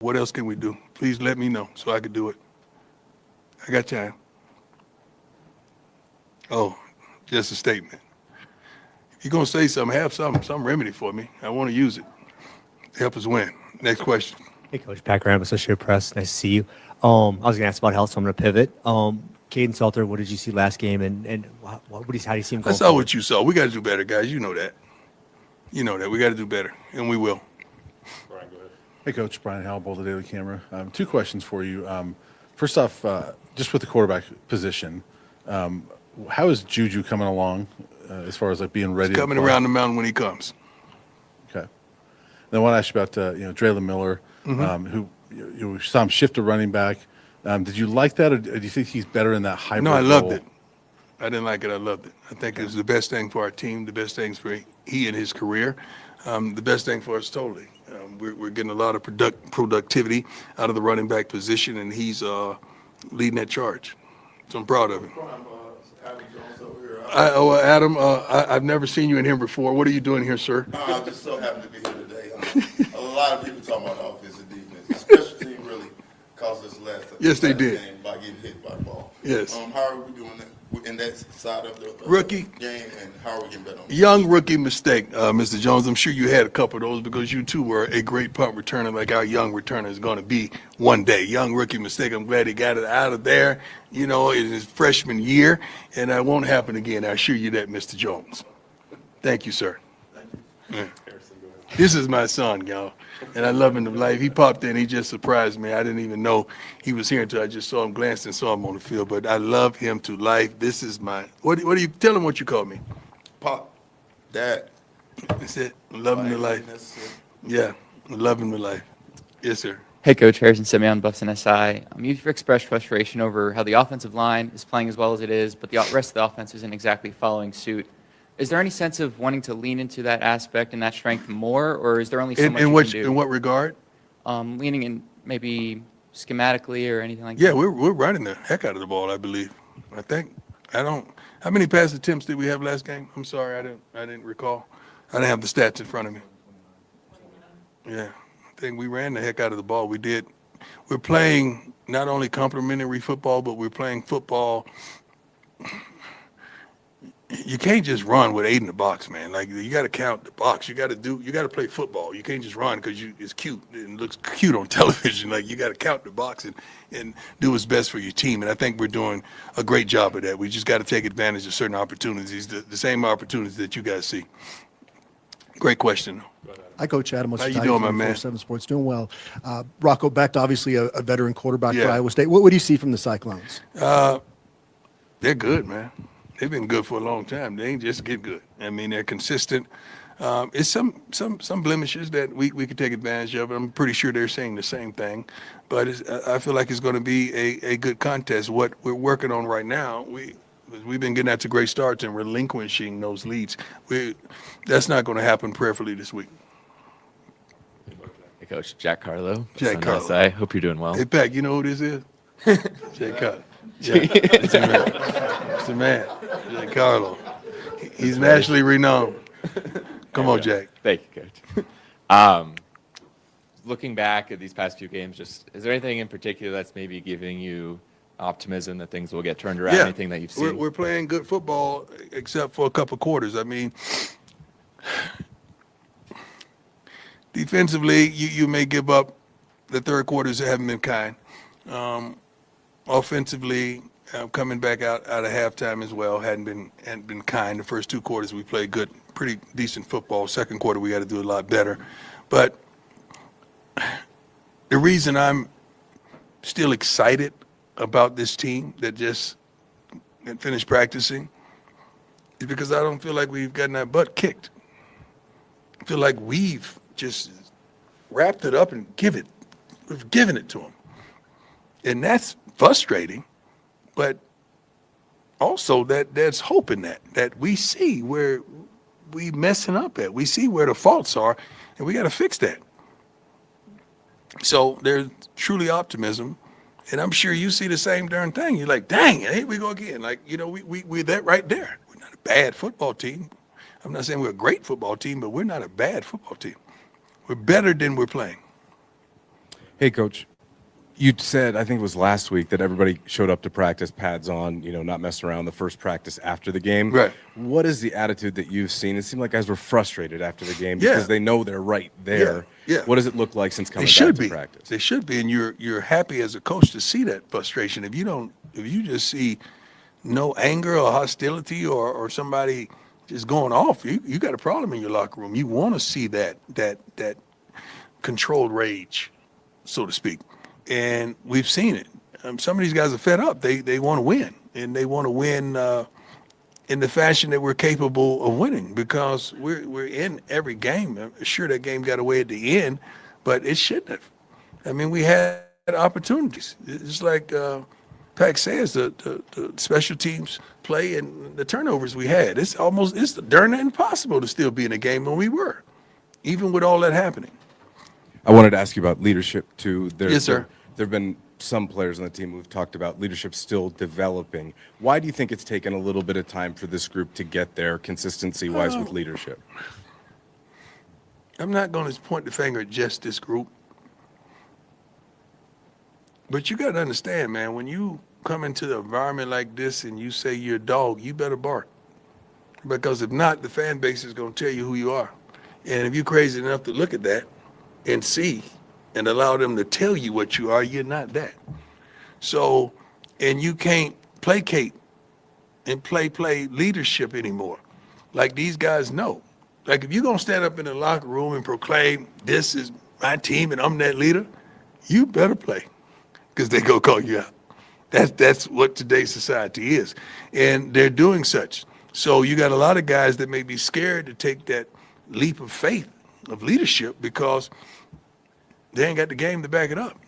What else can we do? Please let me know so I can do it. I got time. Oh, just a statement. If you're going to say something, have some remedy for me. I want to use it to help us win. Next question. Hey, Coach. Pat Graham, Associated Press. Nice to see you. I was going to ask about health, so I'm going to pivot. Caden Salter, what did you see last game, and how do you see him I going saw forward? what you saw. We got to do better, guys. You know that. You know that. We got to do better, and we will. Hey, Coach. Brian Howell, Boulder Daily Camera. Two questions for you. First off, just with the quarterback position, how is Juju coming along as far as like being ready? He's coming to play? around the mountain when he comes. Okay. Then I want to ask you about Draylon Miller, who you saw him shift to running back. Did you like that, or do you think he's better in that hybrid? No, I loved role? it. I didn't like it. I loved it. I think it's the best thing for our team, the best things for he and his career, the best thing for us totally. We're getting a lot of productivity out of the running back position, and he's leading that charge. So I'm proud of him. Adam, I've never seen you in here before. What are you doing here, sir? I'm just so happy to be here today. A lot of people talking about offense and defense. The special team really cost us last. Yes, they last did. game by getting hit by the ball. Yes. How are we doing that in that side of the Rookie. game, and how are we getting better on that? Young rookie mistake, Mr. Jones. I'm sure you had a couple of those because you too were a great punt returner like our young returner is going to be one day. Young rookie mistake. I'm glad he got it out of there, in his freshman year, and that won't happen again. I assure you that, Mr. Jones. Thank you, sir. Yeah. This is my son, y'all, and I love him to life. He popped in. He just surprised me. I didn't even know he was here until I just saw him, glanced and saw him on the field. But I love him to life. This is my – what do you – tell him what you call me. Pop, Dad. That's it. Love him to life. Yeah, love him to life. Yes, sir. Hey, Coach. Harrison Simeon, Buffs SI. You've expressed frustration over how the offensive line is playing as well as it is, but the rest of the offense isn't exactly following suit. Is there any sense of wanting to lean into that aspect and that strength more, or is there only so much you can do? In what regard? Leaning in maybe schematically or anything like Yeah, that? we're running the heck out of the ball, I believe. I think. How many pass attempts did we have last game? I'm sorry, I didn't recall. I didn't have the stats in front of me. Yeah, I think we ran the heck out of the ball. We did. We're playing not only complementary football, but we're playing football. You can't just run with 8 in the box, man. Like, you got to count the box. You got to play football. You can't just run because it's cute. It looks cute on television. Like, you got to count the box and do what's best for your team. And I think we're doing a great job of that. We just got to take advantage of certain opportunities, the same opportunities that you guys see. Great question. Hi, Coach Adam. How you doing, my man? 7 Sports, doing well. Rocco Becht, obviously a veteran quarterback for Yeah. Iowa State. What do you see from the Cyclones? They're good, man. They've been good for a long time. They ain't just get good. I mean, they're consistent. It's some blemishes that we could take advantage of. I'm pretty sure they're saying the same thing, but I feel like it's going to be a good contest. What we're working on right now, we've been getting out to great starts and relinquishing those leads. That's not going to happen prayerfully this week. Hey, Coach, Jack Carlo. Jack Carlo. I hope you're doing well. Hey, Pat, you know who this is? Jay Carlo. Yeah, it's a man. It's a man. Jay Carlo. He's nationally renowned. Come on, Jack. Thank you, Coach. Looking back at these past few games, is there anything in particular that's maybe giving you optimism that things will get turned around? Yeah, Anything that you've seen? we're playing good football except for a couple quarters. I mean, defensively, you may give up. The third quarters haven't been kind. Offensively, coming back out of halftime as well hadn't been kind. The first 2 quarters we played good, pretty decent football. Second quarter we got to do a lot better. But the reason I'm still excited about this team that just finished practicing is because I don't feel like we've gotten our butt kicked. I feel like we've just wrapped it up and we've given it to them. And that's frustrating, but also there's hope in that we see where we messing up at. We see where the faults are, and we got to fix that. So there's truly optimism, and I'm sure you see the same darn thing. You're like, dang, here we go again. Like, we're that right there. We're not a bad football team. I'm not saying we're a great football team, but we're not a bad football team. We're better than we're playing. Hey, Coach. You said, I think it was last week, that everybody showed up to practice, pads on, not messing around the first practice after the game. Right. What is the attitude that you've seen? It seemed like guys were frustrated after the game Yeah. because they know they're right there. Yeah. What does it look like since coming They should back be. to practice? They should be, and you're happy as a coach to see that frustration. If you just see no anger or hostility or somebody just going off, you got a problem in your locker room. You want to see that controlled rage, so to speak, and we've seen it. Some of these guys are fed up. They want to win, and they want to win in the fashion that we're capable of winning, because we're in every game. I'm sure that game got away at the end, but it shouldn't have. I mean, we had opportunities. It's like Pac says, the special teams play and the turnovers we had. It's darn impossible to still be in a game when we were, even with all that happening. I wanted to ask you about leadership, too. Yes, sir. There have been some players on the team who've talked about leadership still developing. Why do you think it's taken a little bit of time for this group to get there, consistency-wise, with leadership? I'm not going to point the finger at just this group. But you got to understand, man, when you come into the environment like this and you say you're a dog, you better bark. Because if not, the fan base is going to tell you who you are. And if you're crazy enough to look at that and see and allow them to tell you what you are, you're not that. So, and you can't placate and play leadership anymore. Like these guys know. Like if you're going to stand up in the locker room and proclaim, this is my team and I'm that leader, you better play, because they go call you out. That's what today's society is. And they're doing such. So you got a lot of guys that may be scared to take that leap of faith of leadership because they ain't got the game to back it up.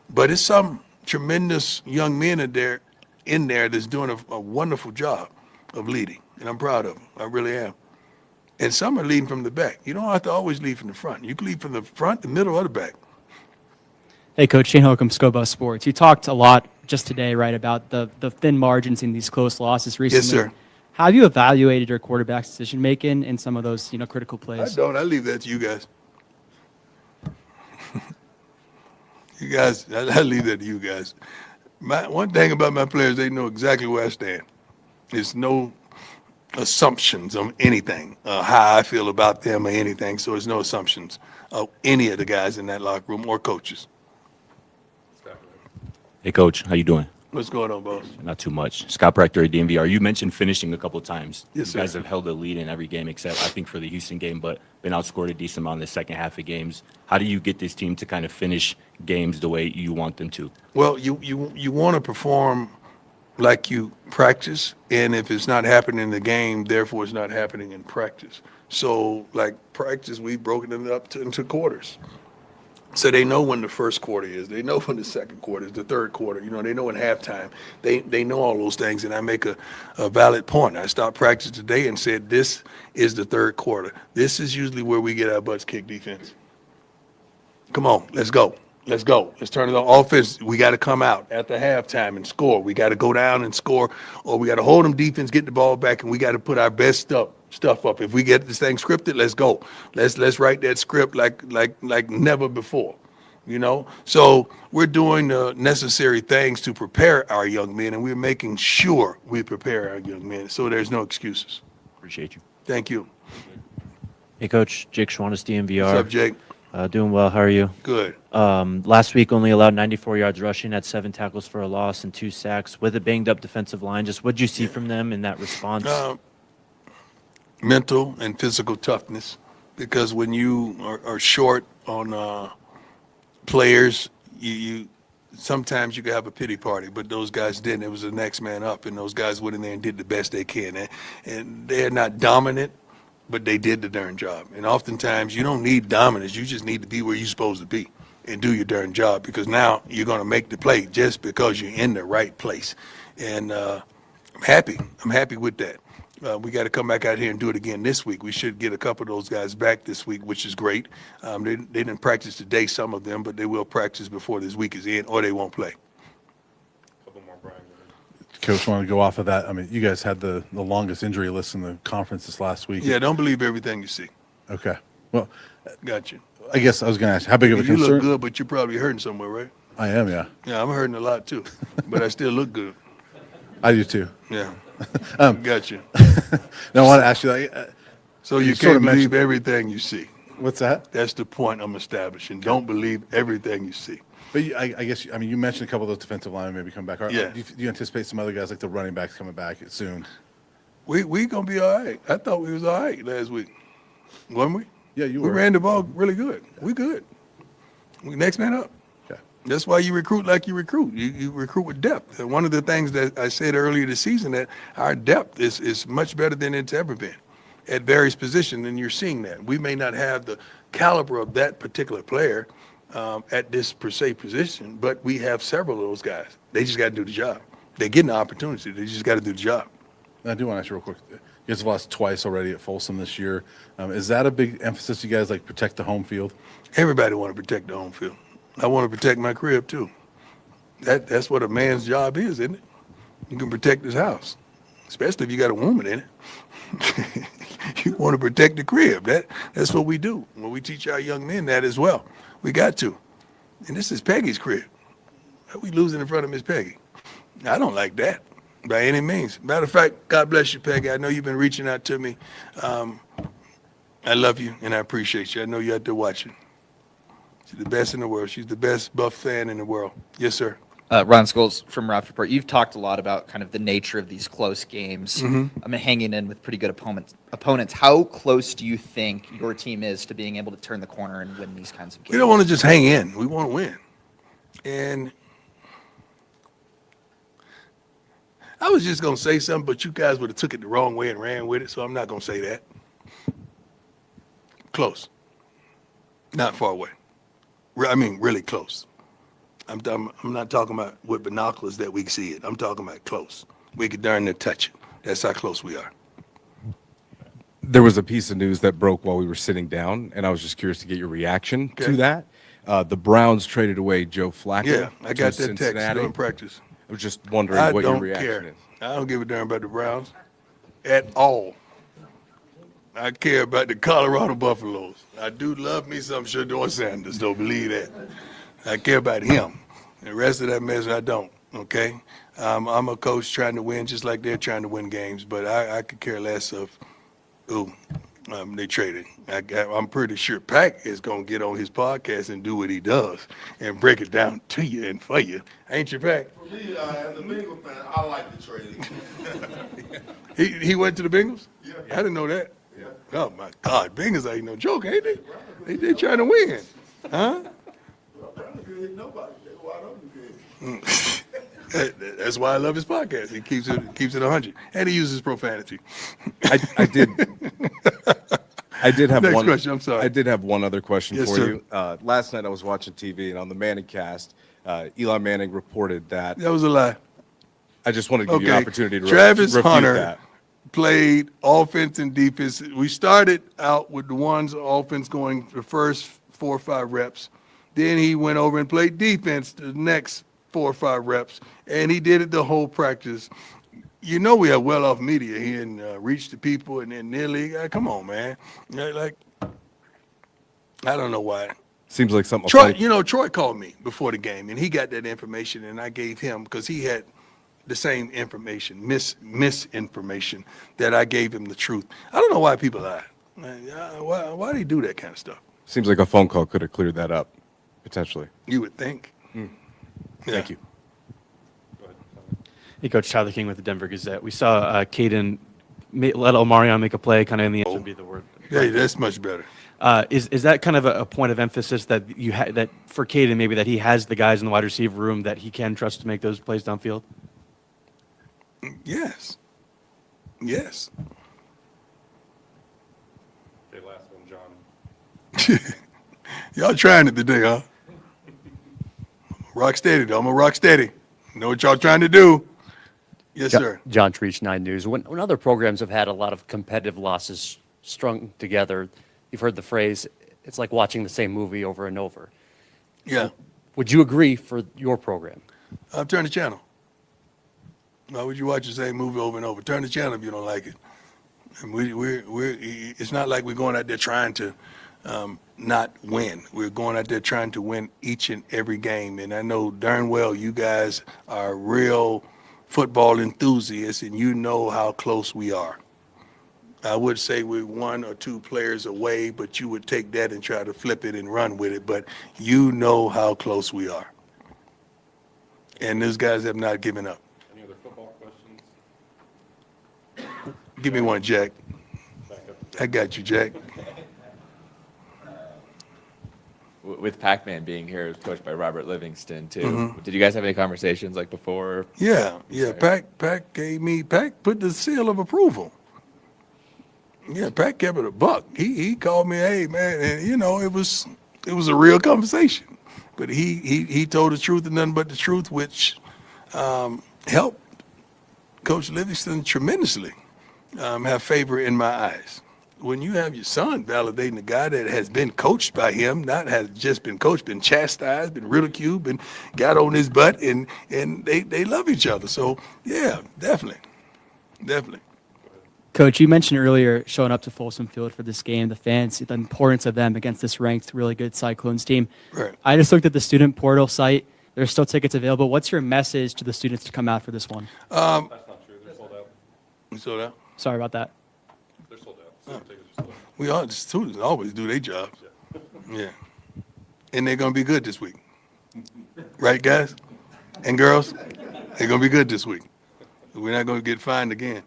But it's some tremendous young men in there that's doing a wonderful job of leading. And I'm proud of them. I really am. And some are leading from the back. You don't have to always lead from the front. You can lead from the front, the middle, or the back. Hey, Coach Shane Holcomb, Scobo Sports. You talked a lot just today, right, about the thin margins in these close losses recently. Yes, sir. How have you evaluated your quarterback's decision making in some of those, critical I plays? don't. I leave that to you guys. You guys, I leave that to you guys. One thing about my players, they know exactly where I stand. There's no assumptions on anything, how I feel about them or anything. So there's no assumptions of any of the guys in that locker room or coaches. Hey, Coach, how you doing? What's going on, boss? Not too much. Scott Proctor at DMVR. You mentioned finishing a couple of times. Yes, you sir. guys have held a lead in every game except, I think, for the Houston game, but been outscored a decent amount in the second half of games. How do you get this team to kind of finish games the way you want them to? Well, you want to perform like you practice, and if it's not happening in the game, therefore it's not happening in practice. So, like practice, we've broken it up into quarters. So they know when the first quarter is. They know when the second quarter is, the third quarter. They know when halftime. They know all those things, and I make a valid point. I stopped practice today and said, this is the third quarter. This is usually where we get our butts kicked defense. Come on, let's go. Let's go. Let's turn it on. Offense, we got to come out after halftime and score. We got to go down and score, or we got to hold them defense, get the ball back, and we got to put our best stuff up. If we get this thing scripted, let's go. Let's write that script like never before. So we're doing the necessary things to prepare our young men, and we're making sure we prepare our young men. So there's no excuses. Appreciate you. Thank you. Hey, Coach. Jake Schwannis, DMVR. What's up, Jake? Doing well. How are you? Good. Last week, only allowed 94 yards rushing, had 7 tackles for a loss and 2 sacks with a banged-up defensive line. Just what did you see from them in that response? Mental and physical toughness, because when you are short on players, you sometimes you can have a pity party, but those guys didn't. It was the next man up, and those guys went in there and did the best they can. And they're not dominant, but they did the darn job. And oftentimes you don't need dominance. You just need to be where you're supposed to be and do your darn job, because now you're going to make the play just because you're in the right place. And I'm happy. I'm happy with that. We got to come back out here and do it again this week. We should get a couple of those guys back this week, which is great. They didn't practice today, some of them, but they will practice before this week is in, or they won't play. Coach, want to go off of that? I mean, you guys had the longest injury list in the conference this last week. Yeah, don't believe everything you see. Okay. Well, Got you. I guess I was going to ask, how big of a You look concern? good, but you're probably hurting somewhere, right? I am, yeah. Yeah, I'm hurting a lot too, but I still look good. I do too. Yeah. Got you. Now, I want to ask you, like, So you sort of can't believe mentioned- everything you see. what's that? That's the point I'm establishing. Don't believe everything you see. But I guess, I mean, you mentioned a couple of those defensive linemen maybe come back. Yeah. Do you anticipate some other guys like the running backs coming back soon? We gonna be all right. I thought we was all right last week, wasn't we? Yeah, you We were. ran the ball really good. We good. We next man up. Okay. That's why you recruit like you recruit. You recruit with depth. And one of the things that I said earlier this season, that our depth is much better than it's ever been at various positions, and you're seeing that. We may not have the caliber of that particular player at this per se position, but we have several of those guys. They just got to do the job. They're getting the opportunity. They just got to do the job. And I do want to ask you real quick. You guys have lost twice already at Folsom this year. Is that a big emphasis? You guys like protect the home field? Everybody want to protect the home field. I want to protect my crib too. That's what a man's job is, isn't it? You can protect his house, especially if you got a woman in it. You want to protect the crib. That's what we do. Well, we teach our young men that as well. We got to. And this is Peggy's crib. We losing in front of Miss Peggy. I don't like that by any means. Matter of fact, God bless you, Peggy. I know you've been reaching out to me. I love you and I appreciate you. I know you're out there watching. She's the best in the world. She's the best Buff fan in the world. Yes, sir. Ron Scholes from Ralph Report. You've talked a lot about kind of the nature of these close games. Mm-hmm. I mean, hanging in with pretty good opponents. How close do you think your team is to being able to turn the corner and win these kinds of games? We don't want to just hang in. We want to win. And I was just going to say something, but you guys would have took it the wrong way and ran with it, so I'm not going to say that. Close. Not far away. I mean, really close. I'm not talking about with binoculars that we see it. I'm talking about close. We could darn near touch it. That's how close we are. There was a piece of news that broke while we were sitting down, and I was just curious to get your reaction Okay. to that. The Browns traded away Joe Flacco. Yeah, I got to that text Cincinnati. during practice. I was just wondering I what your don't reaction care. is. I don't give a damn about the Browns at all. I care about the Colorado Buffaloes. I do love me some Shedeur Sanders, don't believe that. I care about him. The rest of that mess, I don't, okay? I'm a coach trying to win just like they're trying to win games, but I could care less of who they traded. I'm pretty sure Pac is going to get on his podcast and do what he does and break it down to you and for you. Ain't you, Pac? For me, as a Bengal fan, I like the trade. He went to the Bengals? Yeah. I didn't know that. Yeah. Oh, my God. Bengals ain't no joke, ain't they? They trying to win. Huh? Well, Browns could hit nobody. They wide open good. That's why I love his podcast. He keeps it 100. And he uses profanity. I did. I did have Next one question, I'm sorry. I did have one other question Yes, for sir. you. Last night I was watching TV, and on the Manning cast, Eli Manning reported that. That was a lie. I just wanted to give you an opportunity to Travis refute Hunter that. played offense and defense. We started out with the ones offense going the first 4 or 5 reps. Then he went over and played defense the next 4 or 5 reps, and he did it the whole practice. You know we have well-off media here and reach the people and then nearly, come on, man. Like, I don't know why. Seems like something. Troy called me before the game, and he got that information, and I gave him, because he had the same information, misinformation, that I gave him the truth. I don't know why people lie. Why do they do that kind of stuff? Seems like a phone call could have cleared that up, potentially. You would think. Thank you. Hey, Coach, Tyler King with the Denver Gazette. We saw Caden let Omarion make a play kind of in the end would be the word. Yeah, that's much better. Is that kind of a point of emphasis that that for Caden maybe that he has the guys in the wide receiver room that he can trust to make those plays downfield? Yes. Yes. Okay, last one, John. Y'all trying it today, huh? Rock steady, though. I'm a rock steady. Know what y'all trying to do. Yes, sir. John Treach, 9 News. When other programs have had a lot of competitive losses strung together, you've heard the phrase, it's like watching the same movie over and over. Yeah. Would you agree for your program? Turn the channel. Why would you watch the same movie over and over? Turn the channel if you don't like it. And it's not like we're going out there trying to not win. We're going out there trying to win each and every game. And I know darn well you guys are real football enthusiasts, and you know how close we are. I would say we're 1 or 2 players away, but you would take that and try to flip it and run with it. But you know how close we are. And those guys have not given up. Any other football questions? Give me one, Jack. I got you, Jack. With Pac-Man being here, it was coached by Robert Livingston too. Did you guys have any conversations like before? Yeah. Pac put the seal of approval. Yeah, Pac kept it a buck. He called me, hey man, and it was a real conversation. But he told the truth and nothing but the truth, which helped Coach Livingston tremendously have favor in my eyes. When you have your son validating a guy that has been coached by him, not has just been coached, been chastised, been ridiculed, been got on his butt, and they love each other. So yeah, definitely. Coach, you mentioned earlier showing up to Folsom Field for this game, the fans, the importance of them against this ranked, really good Cyclones team. Right. I just looked at the student portal site. There's still tickets available. What's your message to the students to come out for this one? That's not true. They're sold out. You saw that? Sorry about that. They're sold out. Student tickets are sold out. We all, the students always do their jobs. Yeah. And they're going to be good this week. Right, guys and girls? They're going to be good this week. We're not going to get fined again,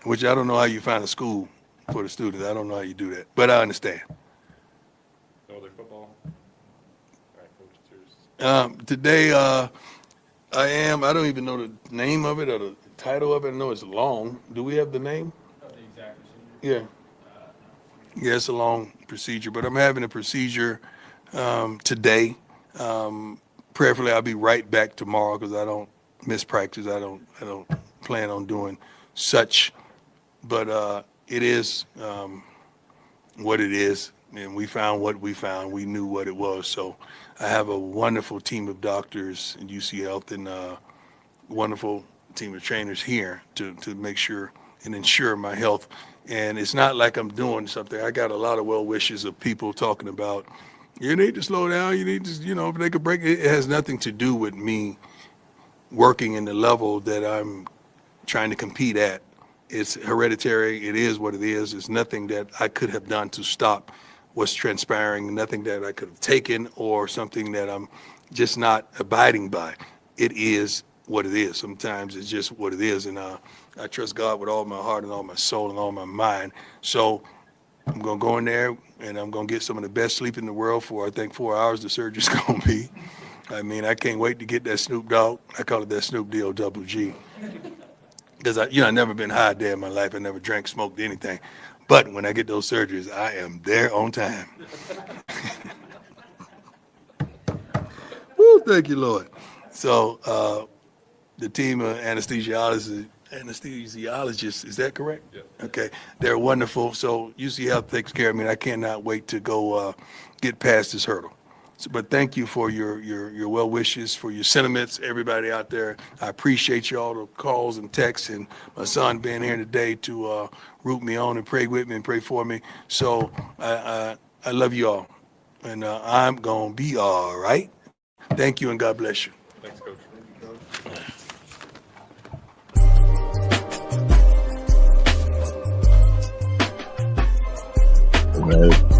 which I don't know how you find a school for the students. I don't know how you do that, but I understand. No other football? All right, Coach, it's yours. Today, I don't even know the name of it or the title of it. I know it's long. Do we have the name? The exact procedure? Yeah. Yeah, it's a long procedure, but I'm having a procedure today. Prayerfully, I'll be right back tomorrow because I don't miss practice. I don't plan on doing such, but it is what it is, and we found what we found. We knew what it was. So I have a wonderful team of doctors in UC Health and a wonderful team of trainers here to make sure and ensure my health. And it's not like I'm doing something. I got a lot of well wishes of people talking about, you need to slow down, you need to, if they could break it. It has nothing to do with me working in the level that I'm trying to compete at. It's hereditary. It is what it is. It's nothing that I could have done to stop what's transpiring, nothing that I could have taken or something that I'm just not abiding by. It is what it is. Sometimes it's just what it is. And I trust God with all my heart and all my soul and all my mind. So I'm going to go in there and I'm going to get some of the best sleep in the world for, I think, 4 hours the surgery's going to be. I mean, I can't wait to get that Snoop Dogg. I call it that Snoop D-O-double-G. Because I've never been high a day in my life. I never drank, smoked, anything. But when I get those surgeries, I am there on time. Woo, thank you, Lord. So the team of anesthesiologists, is that correct? Yeah. Okay, they're wonderful. So UC Health takes care of me, and I cannot wait to go get past this hurdle. So, but thank you for your well wishes, for your sentiments, everybody out there. I appreciate you all the calls and texts, and my son being here today to root me on and pray with me and pray for me. So I love you all, and I'm gonna be all right. Thank you, and God bless you. Thanks, Coach. Right.